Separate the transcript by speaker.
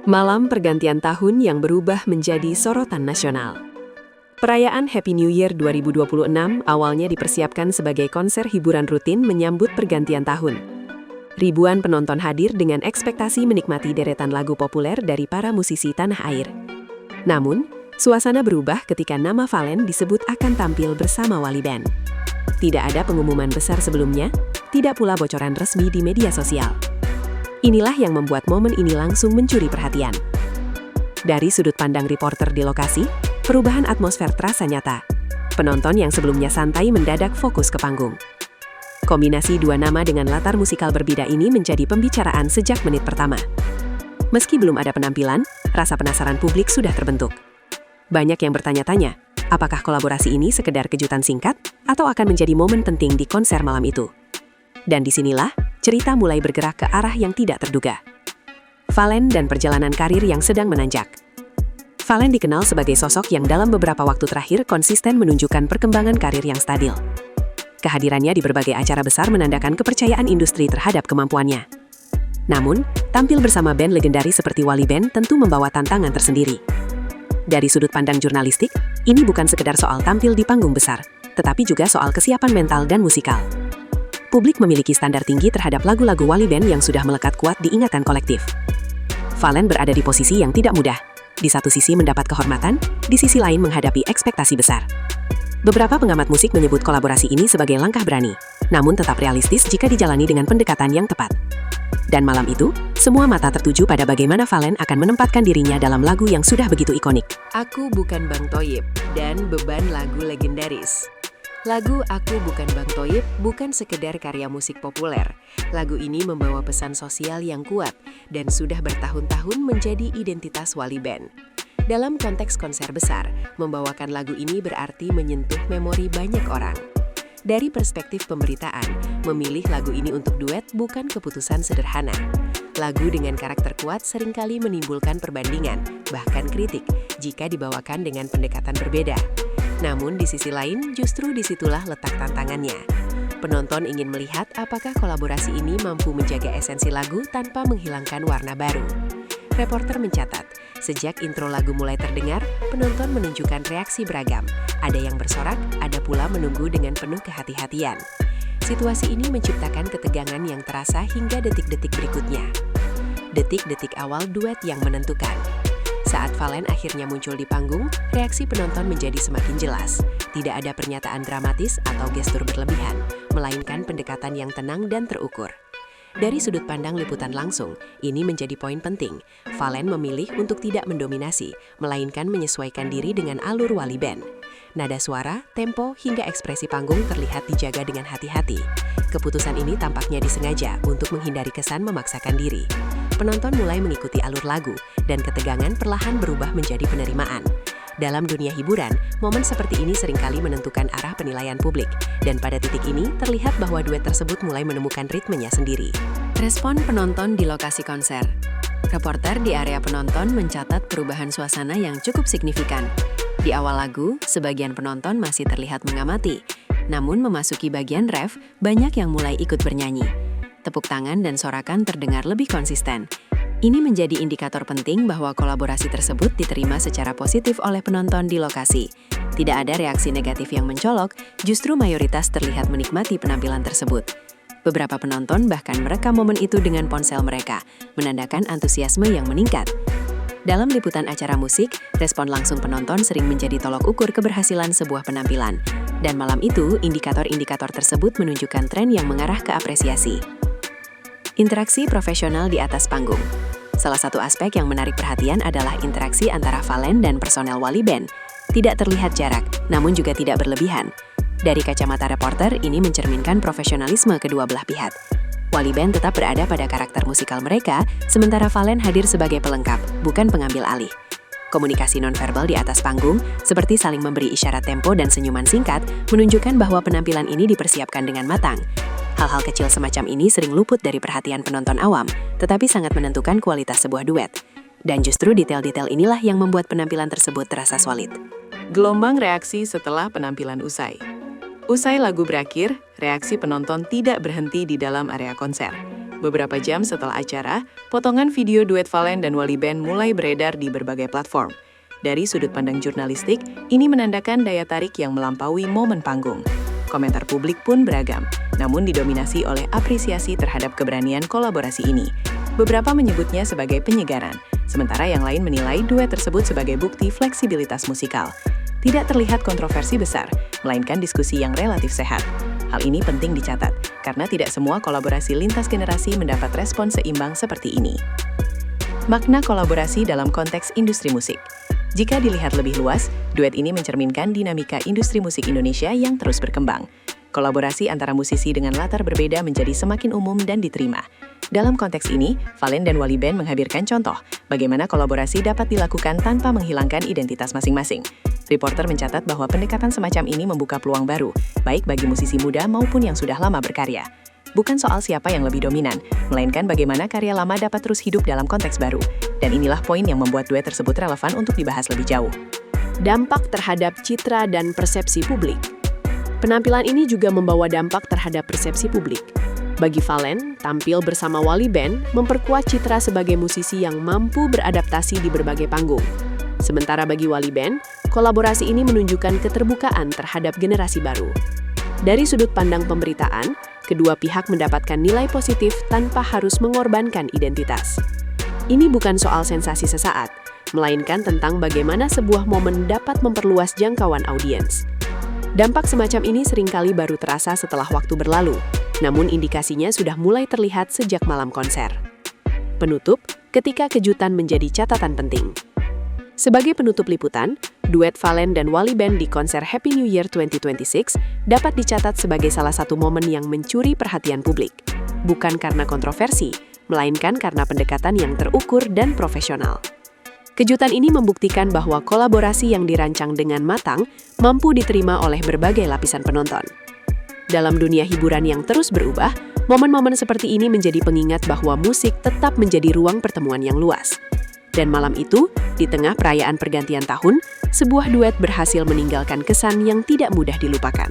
Speaker 1: Malam pergantian tahun yang berubah menjadi sorotan nasional. Perayaan Happy New Year 2026 awalnya dipersiapkan sebagai konser hiburan rutin menyambut pergantian tahun. Ribuan penonton hadir dengan ekspektasi menikmati deretan lagu populer dari para musisi tanah air. Namun, suasana berubah ketika nama Fallen disebut akan tampil bersama Wali Band. Tidak ada pengumuman besar sebelumnya, tidak pula bocoran resmi di media sosial. Inilah yang membuat momen ini langsung mencuri perhatian. Dari sudut pandang reporter di lokasi, perubahan atmosfer terasa nyata. Penonton yang sebelumnya santai mendadak fokus ke panggung. Kombinasi dua nama dengan latar musikal berbeda ini menjadi pembicaraan sejak menit pertama. Meski belum ada penampilan, rasa penasaran publik sudah terbentuk. Banyak yang bertanya-tanya, apakah kolaborasi ini sekedar kejutan singkat atau akan menjadi momen penting di konser malam itu? Dan disinilah, cerita mulai bergerak ke arah yang tidak terduga. Fallen dan perjalanan karir yang sedang menanjak. Fallen dikenal sebagai sosok yang dalam beberapa waktu terakhir konsisten menunjukkan perkembangan karir yang stabil. Kehadirannya di berbagai acara besar menandakan kepercayaan industri terhadap kemampuannya. Namun, tampil bersama band legendaris seperti Wali Band tentu membawa tantangan tersendiri. Dari sudut pandang jurnalistik, ini bukan sekedar soal tampil di panggung besar, tetapi juga soal kesiapan mental dan musikal. Publik memiliki standar tinggi terhadap lagu-lagu Wali Band yang sudah melekat kuat di ingatan kolektif. Fallen berada di posisi yang tidak mudah. Di satu sisi mendapat kehormatan, di sisi lain menghadapi ekspektasi besar. Beberapa pengamat musik menyebut kolaborasi ini sebagai langkah berani, namun tetap realistis jika dijalani dengan pendekatan yang tepat. Dan malam itu, semua mata tertuju pada bagaimana Fallen akan menempatkan dirinya dalam lagu yang sudah begitu ikonik.
Speaker 2: Aku Bukan Bang Thoyib dan Beban lagu legendaris. Lagu Aku Bukan Bang Thoyib bukan sekedar karya musik populer. Lagu ini membawa pesan sosial yang kuat dan sudah bertahun-tahun menjadi identitas Wali Band. Dalam konteks konser besar, membawakan lagu ini berarti menyentuh memori banyak orang. Dari perspektif pemberitaan, memilih lagu ini untuk duet bukan keputusan sederhana. Lagu dengan karakter kuat seringkali menimbulkan perbandingan, bahkan kritik, jika dibawakan dengan pendekatan berbeda. Namun di sisi lain, justru disitulah letak tantangannya. Penonton ingin melihat apakah kolaborasi ini mampu menjaga esensi lagu tanpa menghilangkan warna baru. Reporter mencatat, sejak intro lagu mulai terdengar, penonton menunjukkan reaksi beragam. Ada yang bersorak, ada pula menunggu dengan penuh kehati-hatian. Situasi ini menciptakan ketegangan yang terasa hingga detik-detik berikutnya. Detik-detik awal duet yang menentukan. Saat Fallen akhirnya muncul di panggung, reaksi penonton menjadi semakin jelas. Tidak ada pernyataan dramatis atau gestur berlebihan, melainkan pendekatan yang tenang dan terukur. Dari sudut pandang liputan langsung, ini menjadi poin penting. Fallen memilih untuk tidak mendominasi, melainkan menyesuaikan diri dengan alur Wali Band. Nada suara, tempo, hingga ekspresi panggung terlihat dijaga dengan hati-hati. Keputusan ini tampaknya disengaja untuk menghindari kesan memaksakan diri. Penonton mulai mengikuti alur lagu, dan ketegangan perlahan berubah menjadi penerimaan. Dalam dunia hiburan, momen seperti ini seringkali menentukan arah penilaian publik, dan pada titik ini terlihat bahwa duet tersebut mulai menemukan ritmenya sendiri.
Speaker 1: Respon penonton di lokasi konser. Reporter di area penonton mencatat perubahan suasana yang cukup signifikan. Di awal lagu, sebagian penonton masih terlihat mengamati, namun memasuki bagian ref, banyak yang mulai ikut bernyanyi. Tepuk tangan dan sorakan terdengar lebih konsisten. Ini menjadi indikator penting bahwa kolaborasi tersebut diterima secara positif oleh penonton di lokasi. Tidak ada reaksi negatif yang mencolok, justru mayoritas terlihat menikmati penampilan tersebut. Beberapa penonton bahkan merekam momen itu dengan ponsel mereka, menandakan antusiasme yang meningkat. Dalam liputan acara musik, respon langsung penonton sering menjadi tolok ukur keberhasilan sebuah penampilan. Dan malam itu, indikator-indikator tersebut menunjukkan tren yang mengarah ke apresiasi. Interaksi profesional di atas panggung. Salah satu aspek yang menarik perhatian adalah interaksi antara Fallen dan personel Wali Band. Tidak terlihat jarak, namun juga tidak berlebihan. Dari kacamata reporter, ini mencerminkan profesionalisme kedua belah pihak. Wali Band tetap berada pada karakter musikal mereka, sementara Fallen hadir sebagai pelengkap, bukan pengambil alih. Komunikasi nonverbal di atas panggung, seperti saling memberi isyarat tempo dan senyuman singkat, menunjukkan bahwa penampilan ini dipersiapkan dengan matang. Hal-hal kecil semacam ini sering luput dari perhatian penonton awam, tetapi sangat menentukan kualitas sebuah duet. Dan justru detail-detail inilah yang membuat penampilan tersebut terasa solid.
Speaker 2: Gelombang reaksi setelah penampilan usai. Usai lagu berakhir, reaksi penonton tidak berhenti di dalam area konser. Beberapa jam setelah acara, potongan video duet Valen dan Wally Band mulai beredar di berbagai platform. Dari sudut pandang jurnalistik, ini menandakan daya tarik yang melampaui momen panggung. Komentar publik pun beragam, namun didominasi oleh apresiasi terhadap keberanian kolaborasi ini. Beberapa menyebutnya sebagai penyegaran, sementara yang lain menilai duet tersebut sebagai bukti fleksibilitas musikal. Tidak terlihat kontroversi besar, melainkan diskusi yang relatif sehat. Hal ini penting dicatat, karena tidak semua kolaborasi lintas generasi mendapat respon seimbang seperti ini. Makna kolaborasi dalam konteks industri musik. Jika dilihat lebih luas, duet ini mencerminkan dinamika industri musik Indonesia yang terus berkembang. Kolaborasi antara musisi dengan latar berbeda menjadi semakin umum dan diterima. Dalam konteks ini, Valen dan Wally Band menghadirkan contoh bagaimana kolaborasi dapat dilakukan tanpa menghilangkan identitas masing-masing. Reporter mencatat bahwa pendekatan semacam ini membuka peluang baru, baik bagi musisi muda maupun yang sudah lama berkarya. Bukan soal siapa yang lebih dominan, melainkan bagaimana karya lama dapat terus hidup dalam konteks baru. Dan inilah poin yang membuat duet tersebut relevan untuk dibahas lebih jauh.
Speaker 1: Dampak terhadap citra dan persepsi publik. Penampilan ini juga membawa dampak terhadap persepsi publik. Bagi Valen, tampil bersama Wally Band memperkuat citra sebagai musisi yang mampu beradaptasi di berbagai panggung. Sementara bagi Wally Band, kolaborasi ini menunjukkan keterbukaan terhadap generasi baru. Dari sudut pandang pemberitaan, kedua pihak mendapatkan nilai positif tanpa harus mengorbankan identitas. Ini bukan soal sensasi sesaat, melainkan tentang bagaimana sebuah momen dapat memperluas jangkauan audiens. Dampak semacam ini seringkali baru terasa setelah waktu berlalu, namun indikasinya sudah mulai terlihat sejak malam konser. Penutup, ketika kejutan menjadi catatan penting. Sebagai penutup liputan, duet Valen dan Wally Band di konser Happy New Year 2026 dapat dicatat sebagai salah satu momen yang mencuri perhatian publik. Bukan karena kontroversi, melainkan karena pendekatan yang terukur dan profesional. Kejutan ini membuktikan bahwa kolaborasi yang dirancang dengan matang mampu diterima oleh berbagai lapisan penonton. Dalam dunia hiburan yang terus berubah, momen-momen seperti ini menjadi pengingat bahwa musik tetap menjadi ruang pertemuan yang luas. Dan malam itu, di tengah perayaan pergantian tahun, sebuah duet berhasil meninggalkan kesan yang tidak mudah dilupakan.